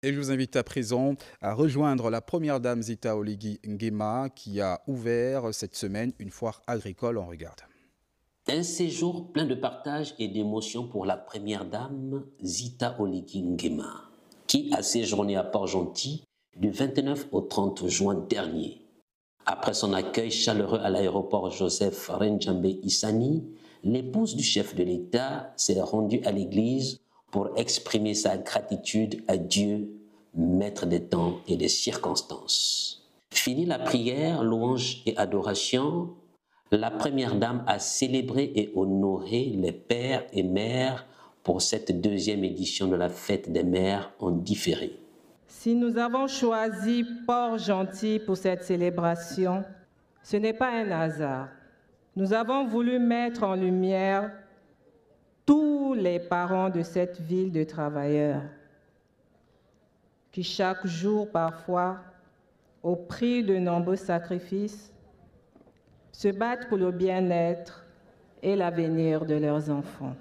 Et je vous invite à présent à rejoindre la première dame Zita Oligui Nguema qui a ouvert cette semaine une foire agricole. On regarde. Un séjour plein de partage et d'émotion pour la première dame Zita Oligui Nguema, qui a séjourné à Port-Gentil du 29 au 30 juin dernier. Après son accueil chaleureux à l'aéroport Joseph Renjambe Issani, l'épouse du chef de l'État s'est rendue à l'église pour exprimer sa gratitude à Dieu, maître des temps et des circonstances. Fini la prière, louange et adoration, la première dame a célébré et honoré les pères et mères pour cette deuxième édition de la fête des mères en différé. Si nous avons choisi Port-Gentil pour cette célébration, ce n'est pas un hasard. Nous avons voulu mettre en lumière tous les parents de cette ville de travailleurs qui chaque jour, parfois, au prix de nombreux sacrifices, se battent pour le bien-être et l'avenir de leurs enfants.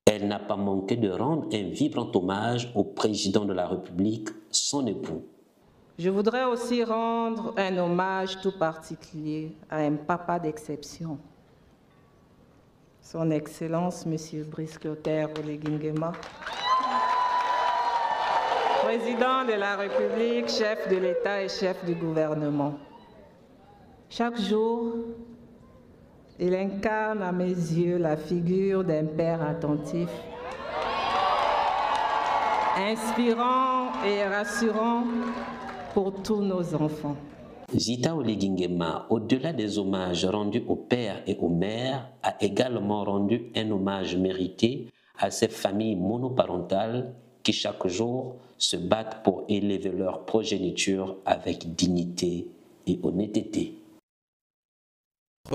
Elle n'a pas manqué de rendre un vibrant hommage au président de la République, son époux. Je voudrais aussi rendre un hommage tout particulier à un papa d'exception, Son Excellence, M. Brice Clotaire Oligui Nguema, président de la République, chef de l'État et chef du gouvernement. Chaque jour, il incarne à mes yeux la figure d'un père attentif, inspirant et rassurant pour tous nos enfants. Zita Oligui Nguema, au-delà des hommages rendus aux pères et aux mères, a également rendu un hommage mérité à ces familles monoparentales qui chaque jour se battent pour élever leur progéniture avec dignité et honnêteté.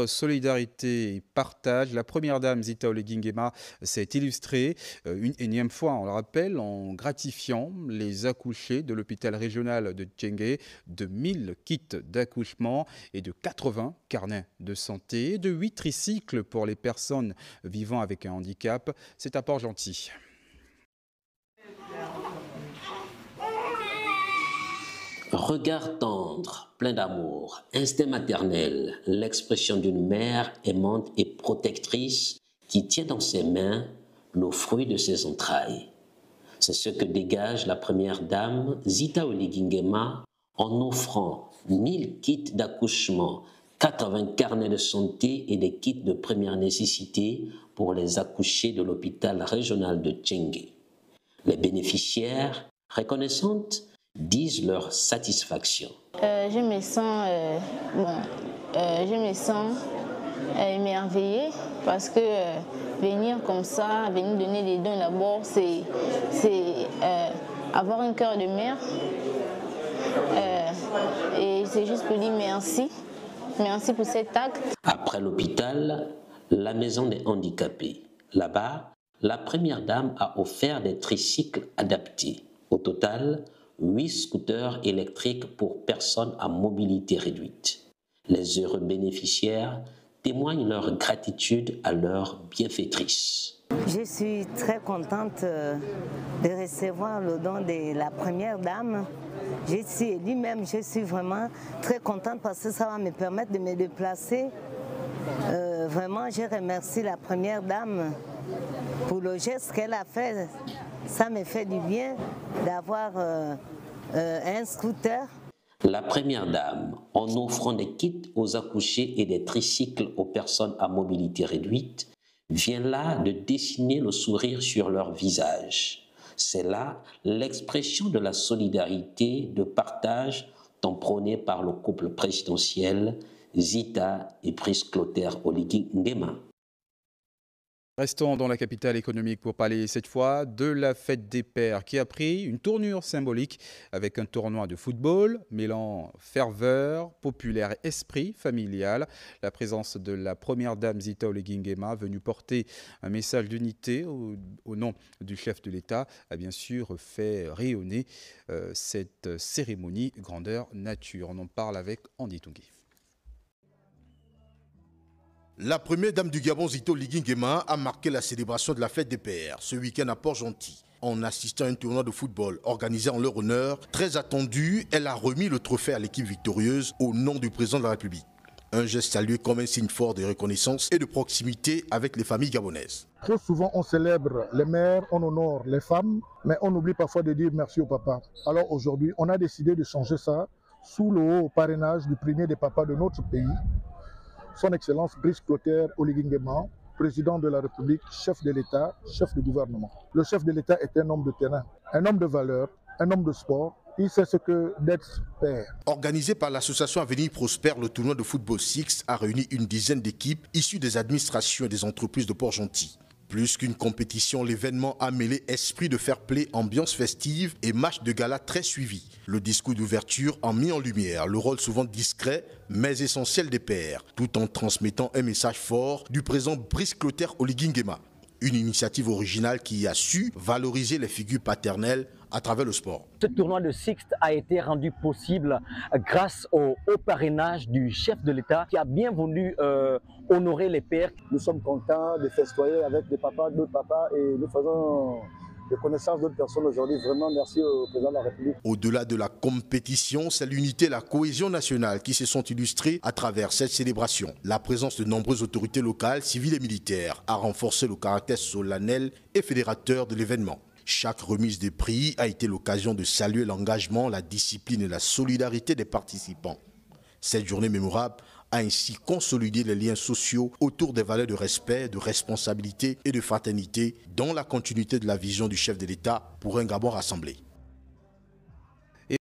Solidarité et partage. La première dame Zita Oligui Nguema s'est illustrée une énième fois, on le rappelle, en gratifiant les accouchés de l'hôpital régional de Tchengué de 1000 kits d'accouchement et de 80 carnets de santé, de 8 tricycles pour les personnes vivant avec un handicap. C'est à Port-Gentil. Regard tendre, plein d'amour, instinct maternel, l'expression d'une mère aimante et protectrice qui tient dans ses mains le fruit de ses entrailles. C'est ce que dégage la première dame Zita Oligui Nguema en offrant 1000 kits d'accouchement, 80 carnets de santé et des kits de première nécessité pour les accouchés de l'hôpital régional de Tchengué. Les bénéficiaires, reconnaissantes, disent leur satisfaction. Je me sens émerveillée parce que venir comme ça, venir donner des dons d'abord, c'est avoir un cœur de mère. Et c'est juste pour dire merci. Merci pour cet acte. Après l'hôpital, la maison des handicapés. Là-bas, la première dame a offert des tricycles adaptés. Au total, 8 scooters électriques pour personnes à mobilité réduite. Les heureux bénéficiaires témoignent leur gratitude à leur bienfaitrice. Je suis très contente de recevoir le don de la première dame. Je suis vraiment très contente parce que ça va me permettre de me déplacer. Vraiment, je remercie la première dame pour le geste qu'elle a fait. Ça me fait du bien d'avoir un scooter. La première dame, en offrant des kits aux accouchés et des tricycles aux personnes à mobilité réduite, vient là de dessiner le sourire sur leur visage. C'est là l'expression de la solidarité, de partage tant prônée par le couple présidentiel Zita et Brice Clotaire Oligui Nguema. Restons dans la capitale économique pour parler cette fois de la fête des pères qui a pris une tournure symbolique avec un tournoi de football mêlant ferveur, populaire et esprit familial. La présence de la première dame Zita Oligui Nguema venue porter un message d'unité au nom du chef de l'État a bien sûr fait rayonner cette cérémonie grandeur nature. On en parle avec Andy Tungui. La première dame du Gabon, Zita Oligui Nguema, a marqué la célébration de la fête des pères ce week-end à Port-Gentil. En assistant à un tournoi de football organisé en leur honneur, très attendu, elle a remis le trophée à l'équipe victorieuse au nom du président de la République. Un geste salué comme un signe fort de reconnaissance et de proximité avec les familles gabonaises. Trop souvent, on célèbre les mères, on honore les femmes, mais on oublie parfois de dire merci au papa. Alors aujourd'hui, on a décidé de changer ça sous le haut parrainage du premier des papas de notre pays, son Excellence Brice Clotaire Oligui Nguema, président de la République, chef de l'État, chef de gouvernement. Le chef de l'État est un homme de terrain, un homme de valeur, un homme de sport. Il sait ce que d'être père. Organisé par l'association Avenir Prospère, le tournoi de football Six a réuni une dizaine d'équipes issues des administrations et des entreprises de Port-Gentil. Plus qu'une compétition, l'événement a mêlé esprit de fair play, ambiance festive et match de gala très suivi. Le discours d'ouverture a mis en lumière le rôle souvent discret mais essentiel des pères, tout en transmettant un message fort du président Brice Clotaire Oligui Nguema. Une initiative originale qui a su valoriser les figures paternelles à travers le sport. Ce tournoi de Sixte a été rendu possible grâce au parrainage du chef de l'État qui a bien voulu honorer les pères. Nous sommes contents de festoyer avec des papas, d'autres papas et nous faisons de connaissance d'autres personnes aujourd'hui. Vraiment merci au président de la République. Au-delà de la compétition, c'est l'unité et la cohésion nationale qui se sont illustrées à travers cette célébration. La présence de nombreuses autorités locales, civiles et militaires a renforcé le caractère solennel et fédérateur de l'événement. Chaque remise de prix a été l'occasion de saluer l'engagement, la discipline et la solidarité des participants. Cette journée mémorable a ainsi consolidé les liens sociaux autour des valeurs de respect, de responsabilité et de fraternité dans la continuité de la vision du chef de l'État pour un Gabon rassemblé.